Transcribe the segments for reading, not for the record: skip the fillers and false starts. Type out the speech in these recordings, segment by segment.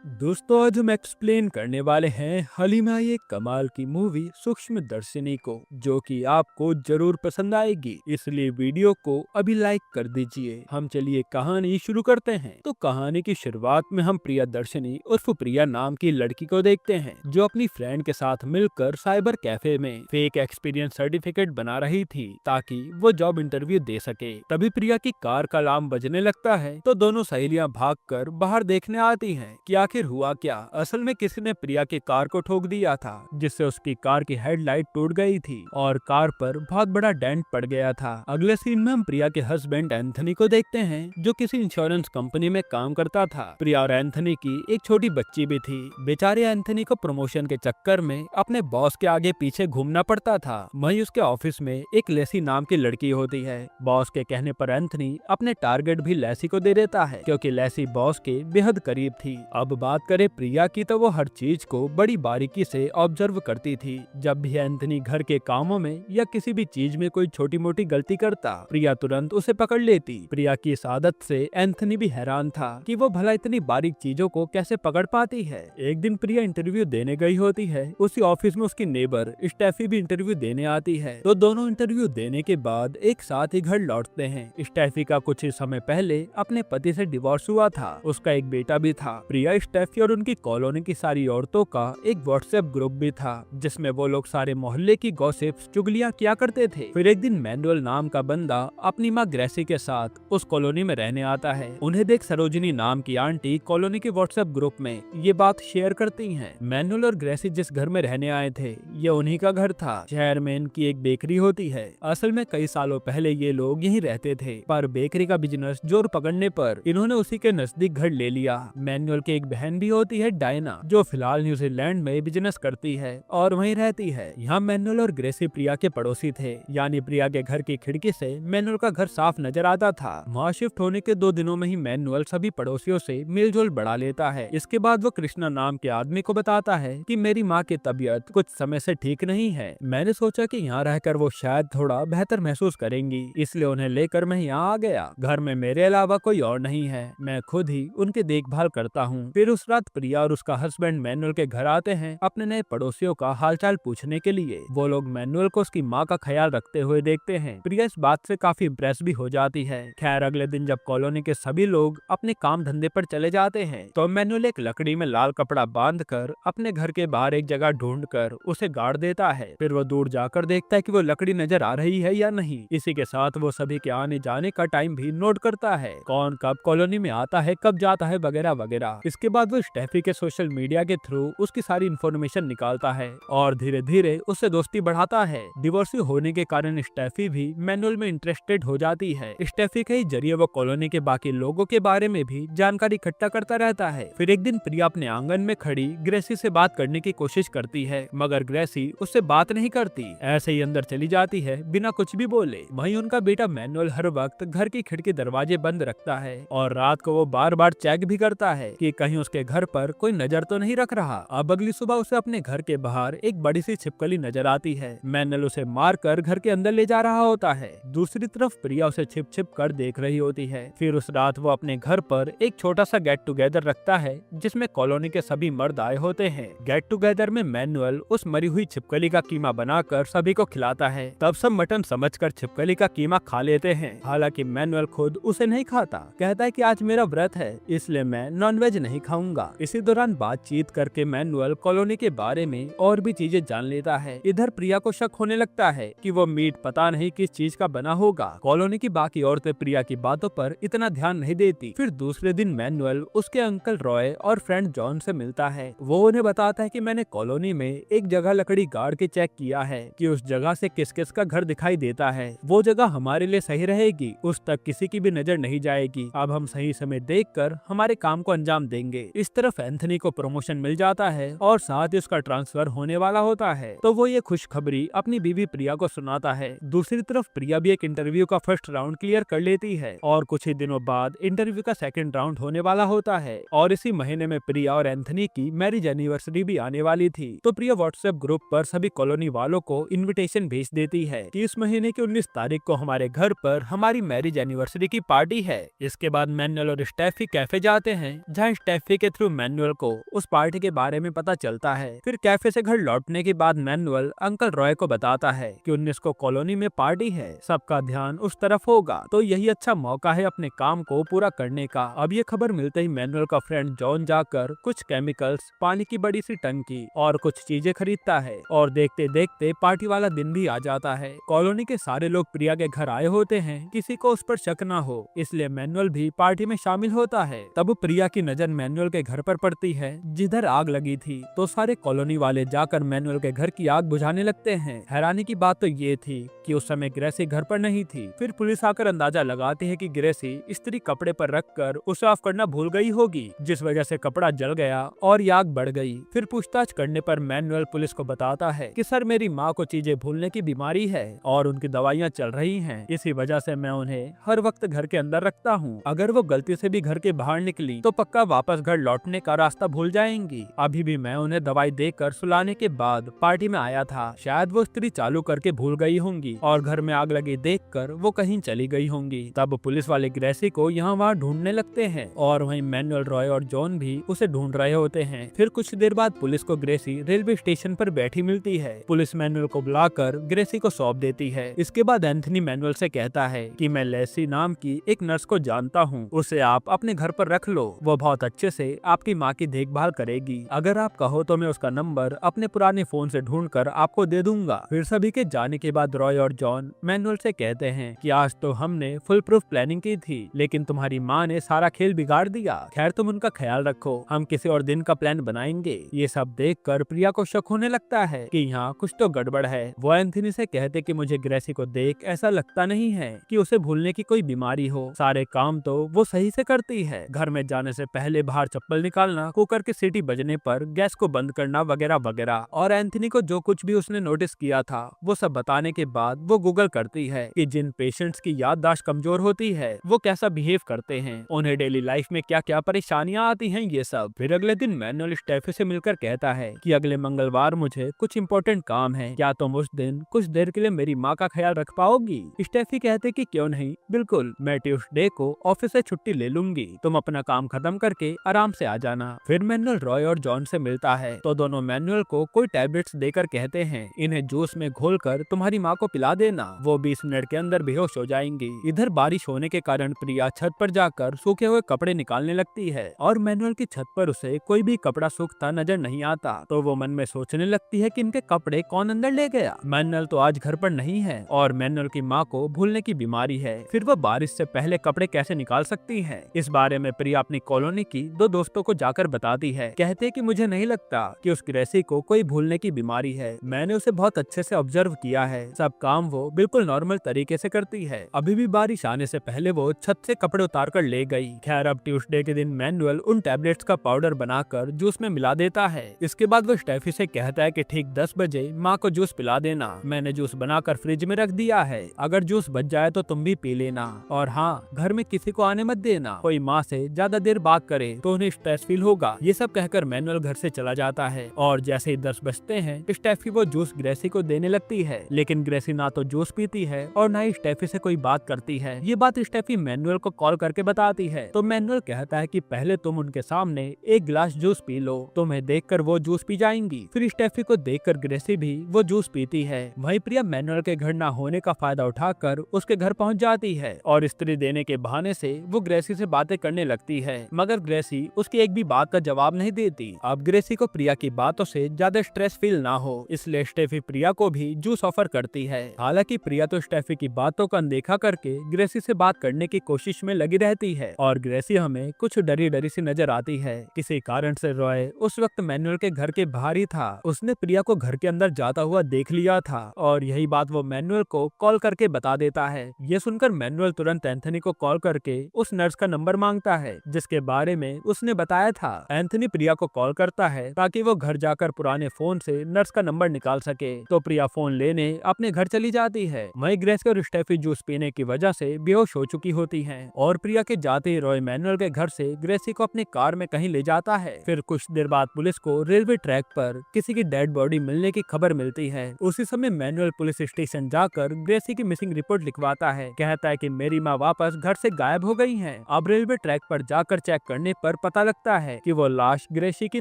दोस्तों, आज हम एक्सप्लेन करने वाले हैं हाल ही में आई एक कमाल की मूवी सूक्ष्मदर्शिनी को, जो कि आपको जरूर पसंद आएगी। इसलिए वीडियो को अभी लाइक कर दीजिए। हम चलिए कहानी शुरू करते हैं। तो कहानी की शुरुआत में हम प्रियदर्शिनी उर्फ प्रिया नाम की लड़की को देखते हैं, जो अपनी फ्रेंड के साथ मिलकर साइबर कैफे में फेक एक्सपीरियंस सर्टिफिकेट बना रही थी, ताकि वो जॉब इंटरव्यू दे सके। तभी प्रिया की कार का अलार्म बजने लगता है, तो दोनों सहेलियां भागकर बाहर देखने आती हैं कि आखिर हुआ क्या। असल में किसी ने प्रिया की कार को ठोक दिया था, जिससे उसकी कार की हेडलाइट टूट गई थी और कार पर बहुत बड़ा डेंट पड़ गया था। अगले सीन में हम प्रिया के हस्बैंड एंथनी को देखते हैं, जो किसी इंश्योरेंस कंपनी में काम करता था। प्रिया और एंथनी की एक छोटी बच्ची भी थी। बेचारे एंथनी को प्रमोशन के चक्कर में अपने बॉस के आगे पीछे घूमना पड़ता था। वहीं उसके ऑफिस में एक लेसी नाम की लड़की होती है। बॉस के कहने पर एंथनी अपने टारगेट भी लेसी को दे देता है, क्योंकि लेसी बॉस के बेहद करीब थी। अब बात करें प्रिया की, तो वो हर चीज को बड़ी बारीकी से ऑब्जर्व करती थी। जब भी एंथनी घर के कामों में या किसी भी चीज में कोई छोटी मोटी गलती करता, प्रिया तुरंत उसे पकड़ लेती। प्रिया की इस आदत से एंथनी भी हैरान था कि वो भला इतनी बारीक चीजों को कैसे पकड़ पाती है। एक दिन प्रिया इंटरव्यू देने गई होती है। उसी ऑफिस में उसकी नेबर स्टेफी भी इंटरव्यू देने आती है। तो दोनों इंटरव्यू देने के बाद एक साथ ही घर लौटते हैं। स्टेफी का कुछ ही समय पहले अपने पति से डिवोर्स हुआ था। उसका एक बेटा भी था। प्रिया, स्टेफी और उनकी कॉलोनी की सारी औरतों का एक व्हाट्सएप ग्रुप भी था, जिसमें वो लोग सारे मोहल्ले की गॉसिप्स, चुगलियां किया करते थे। फिर एक दिन मैनुअल नाम का बंदा अपनी माँ ग्रेसी के साथ उस कॉलोनी में रहने आता है। उन्हें देख सरोजिनी नाम की आंटी कॉलोनी के व्हाट्सएप ग्रुप में ये बात शेयर करती हैं। मैनुअल और ग्रेसी जिस घर में रहने आए थे, ये उन्हीं का घर था। शहर में इनकी एक बेकरी होती है। असल में कई सालों पहले ये लोग यहीं रहते थे, पर बेकरी का बिजनेस जोर पकड़ने पर इन्होंने उसी के नजदीक घर ले लिया। मैनुअल की एक बहन भी होती है, डायना, जो फिलहाल न्यूजीलैंड में बिजनेस करती है और वहीं रहती है। यहाँ मैनुअल और ग्रेसी प्रिया के पड़ोसी थे, यानी प्रिया के घर की खिड़की से मैनुअल का घर साफ नजर आता था। वहाँ शिफ्ट होने के 2 दिनों में ही मैनुअल सभी पड़ोसियों से मिलजुल बढ़ा लेता है। इसके बाद वो कृष्णा नाम के आदमी को बताता है कि मेरी माँ की तबीयत कुछ समय से ठीक नहीं है। मैंने सोचा कि यहाँ रहकर वो शायद थोड़ा बेहतर महसूस करेंगी, इसलिए उन्हें लेकर मैं यहाँ आ गया। घर में मेरे अलावा कोई और नहीं है, मैं खुद ही उनकी देखभाल करता हूँ। फिर उस रात प्रिया और उसका हस्बैंड मैनुअल के घर आते हैं अपने नए पड़ोसियों का हालचाल पूछने के लिए। वो लोग मैनुअल को उसकी माँ का ख्याल रखते हुए देखते हैं। प्रिया इस बात से काफी इम्प्रेस भी हो जाती है। खैर, अगले दिन जब कॉलोनी के सभी लोग अपने काम धंधे पर चले जाते हैं, तो मैनुअल एक लकड़ी में लाल कपड़ा बांधकर अपने घर के बाहर एक जगह ढूंढकर उसे गाड़ देता है। फिर वो दूर जाकर देखता है कि वो लकड़ी नजर आ रही है या नहीं। इसी के साथ वो सभी के आने जाने का टाइम भी नोट करता है, कौन कब कॉलोनी में आता है, कब जाता है, वगैरह वगैरह। इसके बाद वो स्टेफी के सोशल मीडिया के थ्रू उसकी सारी इन्फॉर्मेशन निकालता है और धीरे धीरे उससे दोस्ती बढ़ाता है। डिवोर्स होने के कारण स्टेफी भी मैनुअल में इंटरेस्टेड हो जाती है। स्टेफी के ही जरिए वो कॉलोनी के बाकी लोगों के बारे में भी जानकारी इकट्ठा करता रहता है। फिर एक दिन प्रिया अपने आंगन में खड़ी ग्रेसी से बात करने की कोशिश करती है, मगर ग्रेसी उससे बात नहीं करती, ऐसे ही अंदर चली जाती है बिना कुछ भी बोले। वहीं उनका बेटा मैनुअल हर वक्त घर की खिड़की दरवाजे बंद रखता है और रात को वो बार बार चेक भी करता है कि कहीं उसके घर पर कोई नजर तो नहीं रख रहा। अब अगली सुबह उसे अपने घर के बाहर एक बड़ी सी छिपकली नजर आती है। मैनुअल उसे मारकर घर के अंदर ले जा रहा होता है। दूसरी तरफ प्रिया उसे छिप छिप कर देख रही होती है। फिर उस रात वो अपने घर पर एक छोटा सा गेट टुगेदर रखता है, जिसमें कॉलोनी के सभी मर्द आए होते हैं। गेट टुगेदर में मैनुअल उस मरी हुई छिपकली का कीमा बनाकर सभी को खिलाता है। तब सब मटन समझकर छिपकली का कीमा खा लेते हैं। हालांकि मैनुअल खुद उसे नहीं खाता, कहता है कि आज मेरा व्रत है, इसलिए मैं नॉनवेज नहीं खाऊंगा। इसी दौरान बातचीत करके मैनुअल कॉलोनी के बारे में और भी चीजें जान लेता है। इधर प्रिया को शक होने लगता है कि वो मीट पता नहीं किस चीज का बना होगा। कॉलोनी की बाकी औरतें प्रिया की बातों पर इतना ध्यान नहीं देती। फिर दूसरे दिन मैनुअल उसके अंकल रॉय और फ्रेंड जॉन से मिलता है। वो उन्हें बताता है कि मैंने कॉलोनी में एक जगह लकड़ी गाड़ के चेक किया है कि उस जगह से किस किस का घर दिखाई देता है। वो जगह हमारे लिए सही रहेगी, उस तक किसी की भी नजर नहीं जाएगी। अब हम सही समय देखकर हमारे काम को अंजाम देंगे। इस तरफ एंथनी को प्रमोशन मिल जाता है और साथ ही उसका ट्रांसफर होने वाला होता है, तो वो ये खुशखबरी अपनी बीवी प्रिया को सुनाता है। दूसरी तरफ प्रिया भी एक इंटरव्यू का फर्स्ट राउंड क्लियर कर लेती है और कुछ ही दिनों बाद इंटरव्यू का सेकंड राउंड होने वाला होता है। और इसी महीने में प्रिया और एंथनी की मैरिज एनिवर्सरी भी आने वाली थी। तो प्रिया व्हाट्सएप ग्रुप पर सभी कॉलोनी वालों को इन्विटेशन भेज देती है कि इस महीने की 19 तारीख को हमारे घर पर हमारी मैरिज एनिवर्सरी की पार्टी है। इसके बाद मैनुअल और स्टेफी कैफे जाते हैं, जहाँ स्टेफी ग्रेसी के थ्रू मैनुअल को उस पार्टी के बारे में पता चलता है। फिर कैफे से घर लौटने के बाद मैनुअल अंकल रॉय को बताता है कि 19 को कॉलोनी में पार्टी है, सबका ध्यान उस तरफ होगा, तो यही अच्छा मौका है अपने काम को पूरा करने का। अब ये खबर मिलते ही मैनुअल का फ्रेंड जॉन जाकर कुछ केमिकल्स, पानी की बड़ी सी टंकी और कुछ चीजें खरीदता है और देखते देखते पार्टी वाला दिन भी आ जाता है। कॉलोनी के सारे लोग प्रिया के घर आए होते हैं, किसी को उस पर शक न हो, इसलिए मैनुअल भी पार्टी में शामिल होता है। तब प्रिया की नजर मैनुअल के घर पर पड़ती है जिधर आग लगी थी, तो सारे कॉलोनी वाले जाकर मैनुअल के घर की आग बुझाने लगते हैं। हैरानी की बात तो ये थी कि उस समय ग्रेसी घर पर नहीं थी। फिर पुलिस आकर अंदाजा लगाती है कि ग्रेसी इस्त्री कपड़े पर रखकर उसे ऑफ करना भूल गई होगी, जिस वजह से कपड़ा जल गया और ये आग बढ़ गई। फिर पूछताछ करने पर मैनुअल पुलिस को बताता है कि सर, मेरी माँ को चीजें भूलने की बीमारी है और उनकी दवाइयाँ चल रही हैं, इसी वजह से मैं उन्हें हर वक्त घर के अंदर रखता हूँ। अगर वो गलती से भी घर के बाहर निकली तो पक्का वापस घर लौटने का रास्ता भूल जाएंगी। अभी भी मैं उन्हें दवाई देकर सुलाने के बाद पार्टी में आया था, शायद वो इस्त्री चालू करके भूल गई होंगी और घर में आग लगी देखकर वो कहीं चली गई होंगी। तब पुलिस वाले ग्रेसी को यहाँ वहाँ ढूंढने लगते हैं और वहीं मैनुअल, रॉय और जॉन भी उसे ढूंढ रहे होते हैं। फिर कुछ देर बाद पुलिस को ग्रेसी रेलवे स्टेशन पर बैठी मिलती है। पुलिस मैनुअल को बुलाकर ग्रेसी को सौंप देती है। इसके बाद एंथनी मैनुअल से कहता है कि मैं लेसी नाम की एक नर्स को जानता हूँ, उसे आप अपने घर पर रख लो, वो बहुत अच्छे से आपकी माँ की देखभाल करेगी। अगर आप कहो तो मैं उसका नंबर अपने पुराने फोन से ढूंढकर आपको दे दूंगा। फिर सभी के जाने के बाद रॉय और जॉन मैनुअल से कहते हैं कि आज तो हमने फुल प्रूफ प्लानिंग की थी, लेकिन तुम्हारी माँ ने सारा खेल बिगाड़ दिया। खैर, तुम उनका ख्याल रखो, हम किसी और दिन का प्लान बनाएंगे। ये सब देखकर प्रिया को शक होने लगता है कि यहाँ कुछ तो गड़बड़ है। वो एंथनी से कहते कि मुझे ग्रेसी को देख ऐसा लगता नहीं है कि उसे भूलने की कोई बीमारी हो, सारे काम तो वो सही से करती है। घर में जाने से पहले बाहर चप्पल निकालना, कुकर की सीटी बजने पर गैस को बंद करना वगैरह वगैरह। और एंथनी को जो कुछ भी उसने नोटिस किया था वो सब बताने के बाद वो गूगल करती है कि जिन पेशेंट्स की याददाश्त कमजोर होती है वो कैसा बिहेव करते हैं, उन्हें डेली लाइफ में क्या क्या परेशानियां आती हैं, ये सब। फिर अगले दिन मैनुअल स्टेफी से मिलकर कहता है कि अगले मंगलवार मुझे कुछ इम्पोर्टेंट काम है, क्या तुम उस दिन कुछ देर के लिए मेरी माँ का ख्याल रख पाओगी? स्टेफी कहते कि क्यों नहीं, बिल्कुल, मैं ट्यूसडे को ऑफिस से छुट्टी ले लूंगी, तुम अपना काम खत्म करके आराम से आ जाना। फिर मैनुअल रॉय और जॉन से मिलता है तो दोनों मैनुअल को कोई टैबलेट्स देकर कहते हैं इन्हें जूस में घोलकर तुम्हारी माँ को पिला देना, वो 20 मिनट के अंदर बेहोश हो जाएंगी। इधर बारिश होने के कारण प्रिया छत पर जाकर सूखे हुए कपड़े निकालने लगती है और मैनुअल की छत पर उसे कोई भी कपड़ा सूखता नजर नहीं आता, तो वो मन में सोचने लगती है कि इनके कपड़े कौन अंदर ले गया। मैनुअल तो आज घर पर नहीं है और मैनुअल की माँ को भूलने की बीमारी है, फिर वो बारिश से पहले कपड़े कैसे निकाल सकती है? इस बारे में प्रिया अपनी कॉलोनी की 2 दोस्तों को जाकर बताती है, कहते कि मुझे नहीं लगता कि उस ग्रेसी को कोई भूलने की बीमारी है, मैंने उसे बहुत अच्छे से ऑब्जर्व किया है, सब काम वो बिल्कुल नॉर्मल तरीके से करती है। अभी भी बारिश आने से पहले वो छत से कपड़े उतार कर ले गई। खैर, अब ट्यूसडे के दिन मैनुअल उन टैबलेट्स का पाउडर बनाकर जूस में मिला देता है। इसके बाद वो स्टेफी से कहता है कि ठीक 10 बजे माँ को जूस पिला देना, मैंने जूस बनाकर फ्रिज में रख दिया है, अगर जूस बच जाए तो तुम भी पी लेना, और हाँ, घर में किसी को आने मत देना, कोई माँ से ज्यादा देर बात करे तो उन्हें स्ट्रेस फील होगा। ये सब कहकर मैनुअल घर से चला जाता है और जैसे ही 10 बजते हैं स्टेफी वो जूस ग्रेसी को देने लगती है, लेकिन ग्रेसी ना तो जूस पीती है और ना ही स्टेफी से कोई बात करती है। ये बात स्टेफी मैनुअल को कॉल करके बताती है तो मैनुअल कहता है कि पहले तुम उनके सामने एक गिलास जूस पी लो, तुम्हें देखकर वो जूस पी जाएंगी। फिर स्टेफी को देखकर ग्रेसी भी वो जूस पीती है। वहीं प्रिया मैनुअल के घर ना होने का फायदा उठाकर उसके घर पहुंच जाती है और इस्त्री देने के बहाने से वो ग्रेसी से बातें करने लगती है, मगर ग्रेसी उसकी एक भी बात का जवाब नहीं देती। अब ग्रेसी को प्रिया की बातों से ज्यादा स्ट्रेस फील ना हो, इसलिए स्टेफी प्रिया को भी जूस ऑफर करती है। हालांकि प्रिया तो स्टेफी की बातों का अनदेखा करके ग्रेसी से बात करने की कोशिश में लगी रहती है और ग्रेसी हमें कुछ डरी डरी सी नजर आती है। किसी कारण से रॉय उस वक्त मैनुअल के घर के बाहर ही था, उसने प्रिया को घर के अंदर जाता हुआ देख लिया था और यही बात वो मैनुअल को कॉल करके बता देता है। ये सुनकर मैनुअल तुरंत एंथनी को कॉल करके उस नर्स का नंबर मांगता है जिसके बारे में उसने बताया था। एंथनी प्रिया को कॉल करता है ताकि वो घर जाकर पुराने फोन से नर्स का नंबर निकाल सके, तो प्रिया फोन लेने अपने घर चली जाती है। वहीं ग्रेसी और स्टेफी जूस पीने की वजह से बेहोश हो चुकी होती हैं और प्रिया के जाते ही रॉय मैनुअल के घर से ग्रेसी को अपनी कार में कहीं ले जाता है। फिर कुछ देर बाद पुलिस को रेलवे ट्रैक पर किसी की डेड बॉडी मिलने की खबर मिलती है। उसी समय मैनुअल पुलिस स्टेशन जाकर ग्रेसी की मिसिंग रिपोर्ट लिखवाता है, कहता है कि मेरी माँ वापस घर से गायब हो गई हैं। अब रेलवे ट्रैक पर जाकर चेक करने पर पर पता लगता है कि वो लाश ग्रेसी की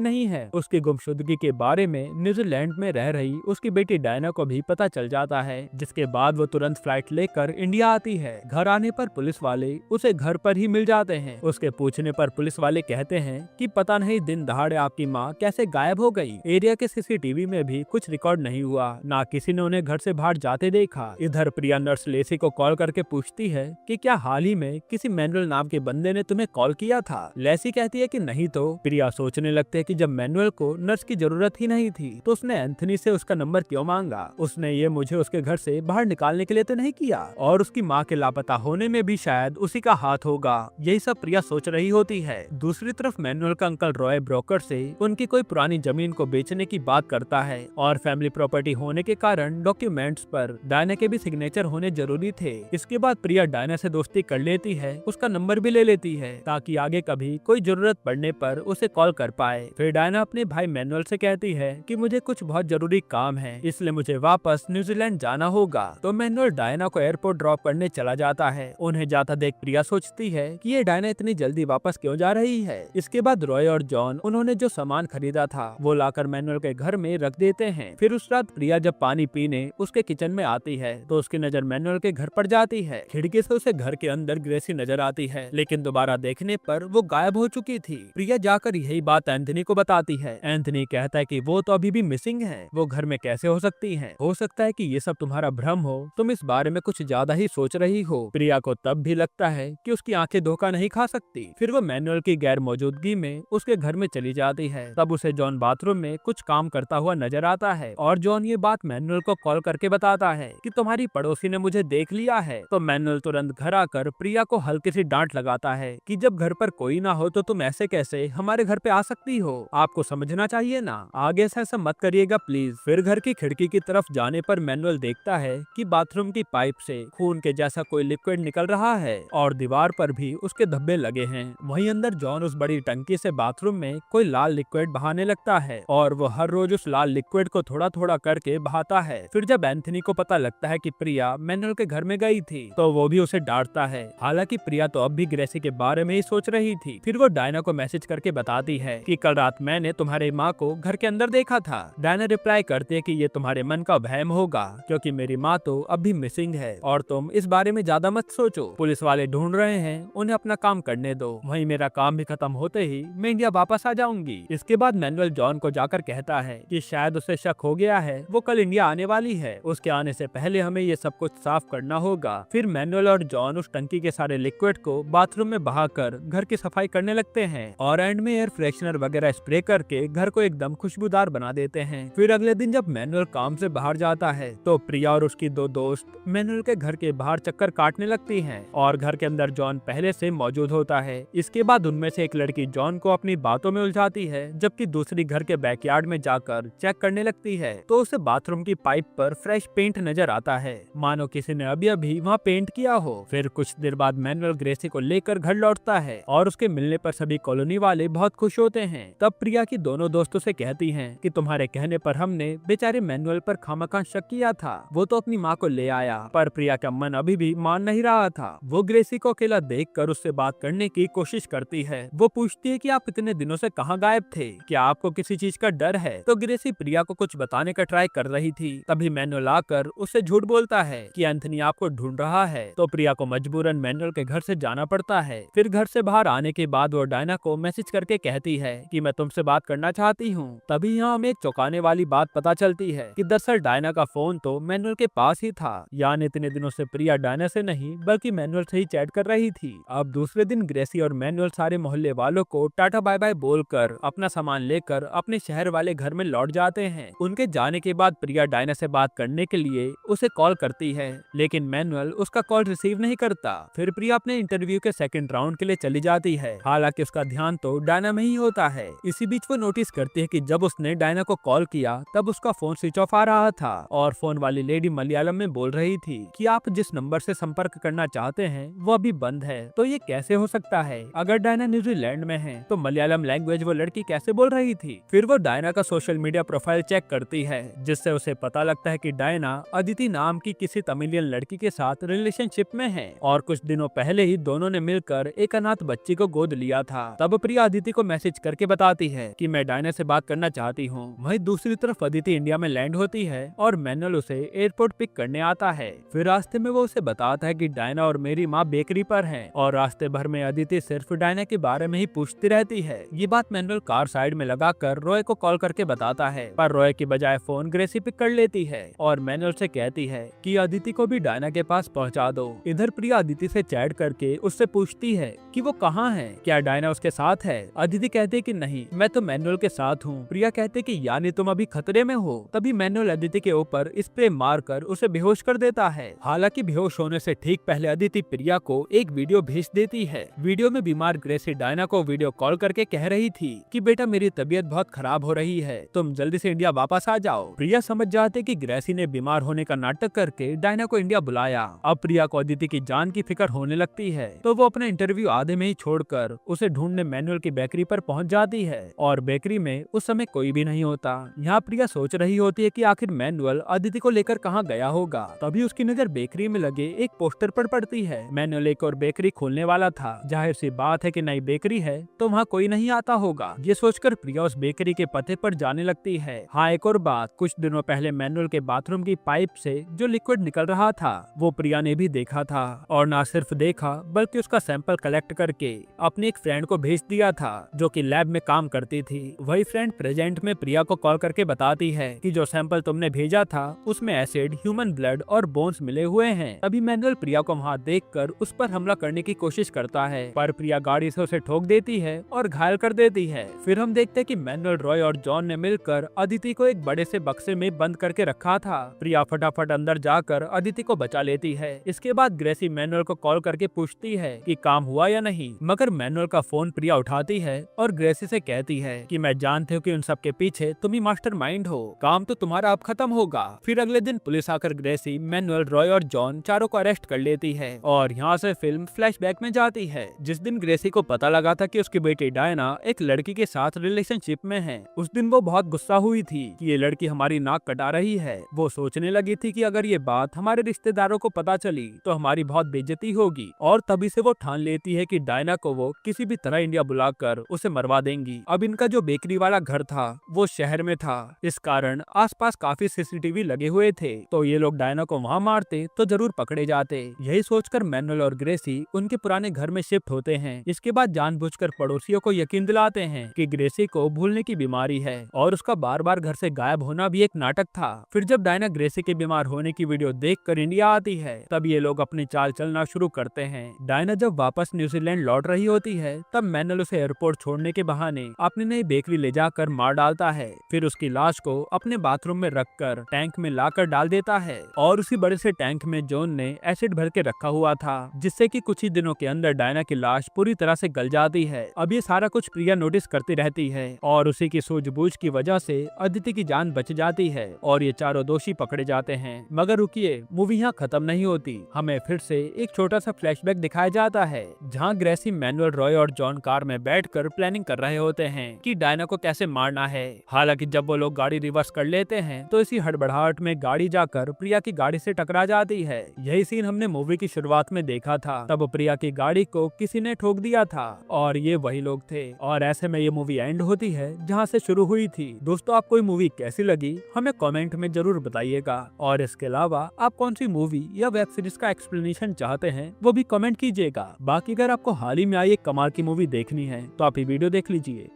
नहीं है। उसकी गुमशुदगी के बारे में न्यूजीलैंड में रह रही उसकी बेटी डायना को भी पता चल जाता है, जिसके बाद वो तुरंत फ्लाइट लेकर इंडिया आती है। घर आने पर पुलिस वाले उसे घर पर ही मिल जाते हैं। उसके पूछने पर पुलिस वाले कहते हैं कि पता नहीं दिन दहाड़े आपकी माँ कैसे गायब हो गई। एरिया के सीसीटीवी में भी कुछ रिकॉर्ड नहीं हुआ, ना किसी ने उन्हें घर से बाहर जाते देखा। इधर प्रिया नर्स लेसी को कॉल करके पूछती है कि क्या हाल ही में किसी मैनुअल नाम के बंदे ने तुम्हें कॉल किया था। लेसी कहती है कि नहीं तो। प्रिया सोचने लगते है कि जब मैनुअल को नर्स की जरूरत ही नहीं थी तो उसने एंथनी से उसका नंबर क्यों मांगा। उसने ये मुझे उसके घर से बाहर निकालने के लिए तो नहीं किया, और उसकी माँ के लापता होने में भी शायद उसी का हाथ होगा। यही सब प्रिया सोच रही होती है। दूसरी तरफ मैनुअल का अंकल रॉय ब्रोकर से उनकी कोई पुरानी जमीन को बेचने की बात करता है, और फैमिली प्रॉपर्टी होने के कारण डॉक्यूमेंट्स पर डायना के भी सिग्नेचर होने जरूरी थे। इसके बाद प्रिया डायना से दोस्ती कर लेती है, उसका नंबर भी ले लेती है ताकि आगे कभी कोई जरूरत पड़ने पर उसे कॉल कर पाए। फिर डायना अपने भाई मैनुअल से कहती है कि मुझे कुछ बहुत जरूरी काम है, इसलिए मुझे वापस न्यूजीलैंड जाना होगा। तो मैनुअल डायना को एयरपोर्ट ड्रॉप करने चला जाता है। उन्हें जाता देख प्रिया सोचती है कि ये डायना इतनी जल्दी वापस क्यों जा रही है। इसके बाद रॉय और जॉन उन्होंने जो सामान खरीदा था वो लाकर मैनुअल के घर में रख देते हैं। फिर उस रात प्रिया जब पानी पीने उसके किचन में आती है तो उसकी नजर मैनुअल के घर पर जाती है। खिड़की से उसे घर के अंदर ग्रेसी नजर आती है, लेकिन दोबारा देखने पर वो गायब हो चुकी थी। प्रिया जाकर यही बात एंथनी को बताती है। एंथनी कहता है कि वो तो अभी भी मिसिंग है, वो घर में कैसे हो सकती है। हो सकता है कि ये सब तुम्हारा भ्रम हो, तुम इस बारे में कुछ ज्यादा ही सोच रही हो। प्रिया को तब भी लगता है कि उसकी आंखें धोखा नहीं खा सकती। फिर वो मैनुअल की गैर मौजूदगी में उसके घर में चली जाती है। तब उसे जॉन बाथरूम में कुछ काम करता हुआ नजर आता है, और जॉन ये बात मैनुअल को कॉल करके बताता है कि तुम्हारी पड़ोसी ने मुझे देख लिया है। तो मैनुअल तुरंत घर आकर प्रिया को हल्की सी डांट लगाता है कि जब घर पर कोई ना हो तो तुम ऐसे कैसे हमारे घर पे आ सकती हो, आपको समझना चाहिए ना, आगे से ऐसा मत करिएगा प्लीज। फिर घर की खिड़की की तरफ जाने पर मैनुअल देखता है कि बाथरूम की पाइप से खून के जैसा कोई लिक्विड निकल रहा है, और दीवार पर भी उसके धब्बे लगे हैं। वहीं अंदर जॉन उस बड़ी टंकी से बाथरूम में कोई लाल लिक्विड बहाने लगता है, और वो हर रोज उस लाल लिक्विड को थोड़ा थोड़ा करके बहाता है। फिर जब एंथनी को पता लगता है कि प्रिया मैनुअल के घर में गई थी तो वो भी उसे डांटता है। हालांकि प्रिया तो अब भी ग्रेसी के बारे में ही सोच रही थी। फिर वो डायना को मैसेज करके बताती है कि कल रात मैंने तुम्हारे माँ को घर के अंदर देखा था। डायना रिप्लाई करती है कि ये तुम्हारे मन का वहम होगा, क्योंकि मेरी माँ तो अब भी मिसिंग है, और तुम इस बारे में ज्यादा मत सोचो। पुलिस वाले ढूंढ रहे हैं, उन्हें अपना काम करने दो। वहीं मेरा काम भी खत्म होते ही मैं इंडिया वापस आ जाऊंगी। इसके बाद मैनुअल जॉन को जाकर कहता है कि शायद उसे शक हो गया है, वो कल इंडिया आने वाली है, उसके आने से पहले हमें ये सब कुछ साफ करना होगा। फिर मैनुअल और जॉन उस टंकी के सारे लिक्विड को बाथरूम में बहाकर घर की सफाई करने लगते हैं, और एंड में एयर फ्रेशनर वगैरह स्प्रे करके घर को एकदम खुशबूदार बना देते हैं। फिर अगले दिन जब मैनुअल काम से बाहर जाता है तो प्रिया और उसकी दो दोस्त मैनुअल के घर के बाहर चक्कर काटने लगती हैं, और घर के अंदर जॉन पहले से मौजूद होता है। इसके बाद उनमें से एक लड़की जॉन को अपनी बातों में उलझाती है, जबकि दूसरी घर के बैकयार्ड में जाकर चेक करने लगती है तो उसे बाथरूम की पाइप पर फ्रेश पेंट नजर आता है, मानो किसी ने अभी अभी वहाँ पेंट किया हो। फिर कुछ देर बाद मैनुअल ग्रेसी को लेकर घर लौटता है, और उसके मिलने पर सभी कॉलोनी वाले बहुत खुश होते हैं। तब प्रिया की दोनों दोस्तों से कहती हैं कि तुम्हारे कहने पर हमने बेचारे मैनुअल पर खामखा शक किया था, वो तो अपनी माँ को ले आया। पर प्रिया का मन अभी भी मान नहीं रहा था। वो ग्रेसी को अकेला देखकर उससे बात करने की कोशिश करती है। वो पूछती है कि आप इतने दिनों से कहाँ गायब थे, क्या आपको किसी चीज का डर है। तो ग्रेसी प्रिया को कुछ बताने का ट्राई कर रही थी, तभी मैनुअल आकर उससे झूठ बोलता है कि एंथनी आपको ढूंढ रहा है। तो प्रिया को मजबूरन मैनुअल के घर से जाना पड़ता है। फिर घर से बाहर आने के बाद वो डायना को मैसेज करके कहती है कि मैं तुमसे बात करना चाहती हूँ। तभी यहाँ हमें एक चौंकाने वाली बात पता चलती है कि दरअसल डायना का फोन तो मैनुअल के पास ही था, यानी इतने दिनों से प्रिया डायना से नहीं बल्कि मैनुअल से ही चैट कर रही थी। अब दूसरे दिन ग्रेसी और मैनुअल सारे मोहल्ले वालों को टाटा बाय बाय बोलकर अपना सामान लेकर अपने शहर वाले घर में लौट जाते हैं। उनके जाने के बाद प्रिया डायना से बात करने के लिए उसे कॉल करती है, लेकिन मैनुअल उसका कॉल रिसीव नहीं करता। फिर प्रिया अपने इंटरव्यू के सेकंड राउंड के लिए चली जाती है, हालांकि उसका ध्यान तो डायना में ही होता है। इसी बीच वो नोटिस करती है कि जब उसने डायना को कॉल किया तब उसका फोन स्विच ऑफ आ रहा था, और फोन वाली लेडी मलयालम में बोल रही थी कि आप जिस नंबर से संपर्क करना चाहते हैं वो अभी बंद है। तो ये कैसे हो सकता है, अगर डायना न्यूजीलैंड में है तो मलयालम लैंग्वेज वो लड़की कैसे बोल रही थी। फिर वो डायना का सोशल मीडिया प्रोफाइल चेक करती है, जिससे उसे पता लगता है कि डायना अदिति नाम की किसी तमिलियन लड़की के साथ रिलेशनशिप में है, और कुछ दिनों पहले ही दोनों ने मिलकर एक अनाथ बच्ची को गोद लिया था। तब प्रिया अदिति को मैसेज करके बताती है कि मैं डायना से बात करना चाहती हूँ। वहीं दूसरी तरफ अदिति इंडिया में लैंड होती है और मैनुअल उसे एयरपोर्ट पिक करने आता है। फिर रास्ते में वो उसे बताता है कि डायना और मेरी माँ बेकरी पर हैं और रास्ते भर में अदिति सिर्फ डायना के बारे में ही पूछती रहती है। ये बात मैनुअल कार साइड में लगाकर रॉय को कॉल करके बताता है, पर रॉय की बजाय फोन ग्रेसी पिक कर लेती है और मैनुअल से कहती है कि अदिति को भी डायना के पास पहुंचा दो। इधर प्रिया अदिति से चैट करके उससे पूछती है कि वो कहाँ है, क्या डायना उसके साथ है। अदिति कहती है कि नहीं, मैं तो मैनुअल के साथ हूँ। प्रिया कहते कि यानी तुम अभी खतरे में हो। तभी मैनुअल अदिति के ऊपर स्प्रे मारकर उसे बेहोश कर देता है। हालांकि बेहोश होने से ठीक पहले अदिति प्रिया को एक वीडियो भेज देती है। वीडियो में बीमार ग्रेसी डायना को वीडियो कॉल करके कह रही थी कि बेटा मेरी तबीयत बहुत खराब हो रही है, तुम जल्दी से इंडिया वापस आ जाओ। प्रिया समझ जाते कि ग्रेसी ने बीमार होने का नाटक करके डायना को इंडिया बुलाया। अब प्रिया को अदिति की जान की फिक्र होने लगती है, तो वो अपना इंटरव्यू आधे में ही छोड़कर उसे ढूंढने मैनुअल की बेकरी पर पहुंच जाती है और बेकरी में उस समय कोई भी नहीं होता। यहाँ प्रिया सोच रही होती है कि आखिर मैनुअल अदिति को लेकर कहाँ गया होगा। तभी उसकी नजर बेकरी में लगे एक पोस्टर पर पड़ती है। मैनुअल एक और बेकरी खोलने वाला था। जाहिर सी बात है कि नई बेकरी है तो वहाँ कोई नहीं आता होगा। ये सोचकर प्रिया उस बेकरी के पते पर जाने लगती है। हाँ, एक और बात, कुछ दिनों पहले मैनुअल के बाथरूम की पाइप से जो लिक्विड निकल रहा था वो प्रिया ने भी देखा था और ना सिर्फ देखा बल्कि उसका सैंपल कलेक्ट करके अपनी एक फ्रेंड को भेज दिया था जो कि लैब में काम करती थी। वही फ्रेंड प्रेजेंट में प्रिया को कॉल करके बताती है कि जो सैंपल तुमने भेजा था उसमें एसिड, ह्यूमन ब्लड और बोन्स मिले हुए हैं। तभी मैनुअल प्रिया को वहाँ देखकर उस पर हमला करने की कोशिश करता है, पर प्रिया गाड़ी से उसे ठोक देती है और घायल कर देती है। फिर हम देखते हैं कि मैनुअल, रॉय और जॉन ने मिलकर अदिति को एक बड़े से बक्से में बंद करके रखा था। प्रिया फटाफट अंदर जाकर अदिति को बचा लेती है। इसके बाद ग्रेसी मैनुअल को कॉल करके पूछती है कि काम हुआ या नहीं, मगर मैनुअल का फोन प्रिया उठाती है और ग्रेसी से कहती है कि मैं जानती हूँ कि उन सब के पीछे तुम ही मास्टरमाइंड हो, काम तो तुम्हारा अब खत्म होगा। फिर अगले दिन पुलिस आकर ग्रेसी, मैनुअल, रॉय और जॉन चारों को अरेस्ट कर लेती है और यहाँ से फिल्म फ्लैशबैक में जाती है। जिस दिन ग्रेसी को पता लगा था कि उसकी बेटी डायना एक लड़की के साथ रिलेशनशिप में है, उस दिन वो बहुत गुस्सा हुई थी कि ये लड़की हमारी नाक कटा रही है। वो सोचने लगी थी कि अगर ये बात हमारे रिश्तेदारों को पता चली तो हमारी बहुत बेइज्जती होगी और तभी से वो ठान लेती है कि डायना को वो किसी भी तरह इंडिया बुलाकर उसे मरवा देंगी। अब इनका जो बेकरी वाला घर था वो शहर में था, इस कारण आसपास काफी सीसीटीवी लगे हुए थे, तो ये लोग डायना को वहाँ मारते तो जरूर पकड़े जाते। यही सोचकर मैनुअल और ग्रेसी उनके पुराने घर में शिफ्ट होते हैं। इसके बाद जानबूझकर पड़ोसियों को यकीन दिलाते हैं कि ग्रेसी को भूलने की बीमारी है और उसका बार बार घर से गायब होना भी एक नाटक था। फिर जब डायना ग्रेसी के बीमार होने की वीडियो देखकर इंडिया आती है तब ये लोग अपनी चाल चलना शुरू करते हैं। डायना जब वापस न्यूजीलैंड लौट रही होती है तब मैनुअल उसे एयरपोर्ट छोड़ने के बहाने अपनी नई बेकरी ले जाकर मार डालता है। फिर उसकी लाश को अपने बाथरूम में रखकर टैंक में लाकर डाल देता है और उसी बड़े से टैंक में जॉन ने एसिड भर के रखा हुआ था, जिससे कि कुछ ही दिनों के अंदर डायना की लाश पूरी तरह से गल जाती है। अब ये सारा कुछ प्रिया नोटिस करती रहती है और उसी की सूझबूझ की वजह से अदिति की जान बच जाती है और ये चारों दोषी पकड़े जाते हैं। मगर रुकिए, मूवी यहाँ खत्म नहीं होती। हमें फिर से एक छोटा सा फ्लैशबैक दिखाया जाता है जहाँ ग्रेसी, मैनुअल, रॉय और जॉन कार में बैठकर प्लानिंग कर रहे होते हैं कि डायना को कैसे मारना है। हालांकि जब वो लोग गाड़ी रिवर्स कर लेते हैं तो इसी हड़बड़ाहट में गाड़ी जाकर प्रिया की गाड़ी से टकरा जाती है। यही सीन हमने मूवी की शुरुआत में देखा था, तब प्रिया की गाड़ी को किसी ने ठोक दिया था और ये वही लोग थे और ऐसे में ये मूवी एंड होती है जहाँ से शुरू हुई थी। दोस्तों, आपको ये मूवी कैसी लगी हमें कमेंट में जरूर बताइएगा और इसके अलावा आप कौन सी मूवी या वेब सीरीज का एक्सप्लेनेशन चाहते हैं वो भी कमेंट कीजिएगा। बाकी अगर आपको हाल ही में आई एक कमाल की मूवी देखनी है तो आप ये वीडियो देख लीजिए।